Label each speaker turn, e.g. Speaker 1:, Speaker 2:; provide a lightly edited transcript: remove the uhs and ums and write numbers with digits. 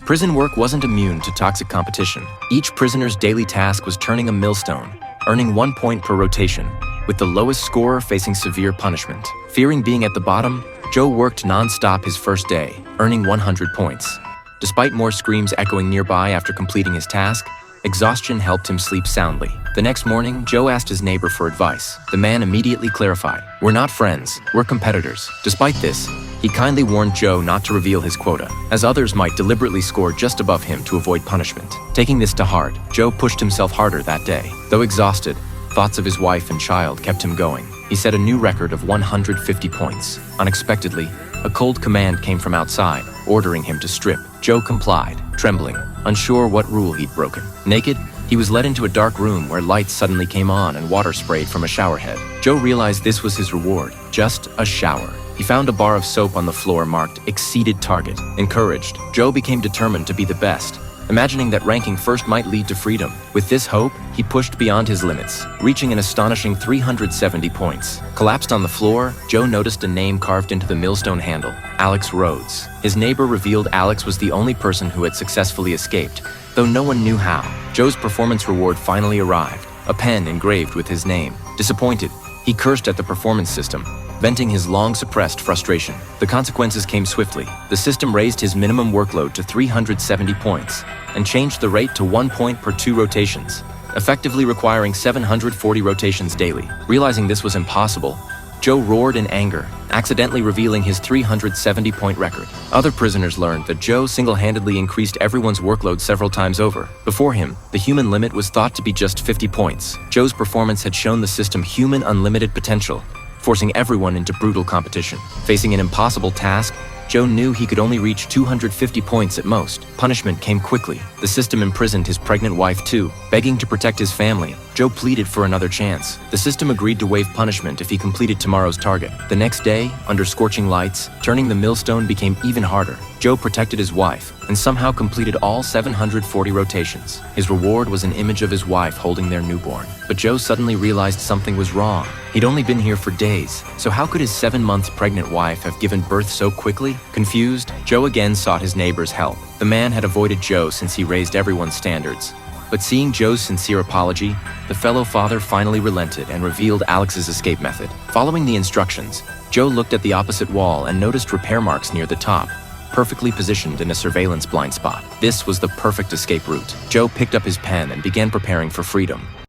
Speaker 1: Prison work wasn't immune to toxic competition. Each prisoner's daily task was turning a millstone, earning 1 point per rotation, with the lowest scorer facing severe punishment. Fearing being at the bottom, Joe worked non-stop his first day, earning 100 points. Despite more screams echoing nearby after completing his task, exhaustion helped him sleep soundly. The next morning, Joe asked his neighbor for advice. The man immediately clarified, "We're not friends, we're competitors." Despite this, he kindly warned Joe not to reveal his quota, as others might deliberately score just above him to avoid punishment. Taking this to heart, Joe pushed himself harder that day. Though exhausted, thoughts of his wife and child kept him going. He set a new record of 150 points. Unexpectedly, a cold command came from outside, ordering him to strip. Joe complied, trembling, unsure what rule he'd broken. Naked, he was led into a dark room where lights suddenly came on and water sprayed from a shower head. Joe realized this was his reward, just a shower. He found a bar of soap on the floor marked "Exceeded Target." Encouraged, Joe became determined to be the best, imagining that ranking first might lead to freedom. With this hope, he pushed beyond his limits, reaching an astonishing 370 points. Collapsed on the floor, Joe noticed a name carved into the millstone handle: Alex Rhodes. His neighbor revealed Alex was the only person who had successfully escaped, though no one knew how. Joe's performance reward finally arrived, a pen engraved with his name. Disappointed, he cursed at the performance system, venting his long-suppressed frustration. The consequences came swiftly. The system raised his minimum workload to 370 points and changed the rate to 1 point per 2 rotations, effectively requiring 740 rotations daily. Realizing this was impossible, Joe roared in anger, accidentally revealing his 370-point record. Other prisoners learned that Joe single-handedly increased everyone's workload several times over. Before him, the human limit was thought to be just 50 points. Joe's performance had shown the system human unlimited potential, forcing everyone into brutal competition. Facing an impossible task, Joe knew he could only reach 250 points at most. Punishment came quickly. The system imprisoned his pregnant wife too. Begging to protect his family, Joe pleaded for another chance. The system agreed to waive punishment if he completed tomorrow's target. The next day, under scorching lights, turning the millstone became even harder. Joe protected his wife and somehow completed all 740 rotations. His reward was an image of his wife holding their newborn. But Joe suddenly realized something was wrong. He'd only been here for days, so how could his 7-month pregnant wife have given birth so quickly? Confused, Joe again sought his neighbor's help. The man had avoided Joe since he raised everyone's standards. But seeing Joe's sincere apology, the fellow father finally relented and revealed Alex's escape method. Following the instructions, Joe looked at the opposite wall and noticed repair marks near the top, perfectly positioned in a surveillance blind spot. This was the perfect escape route. Joe picked up his pen and began preparing for freedom.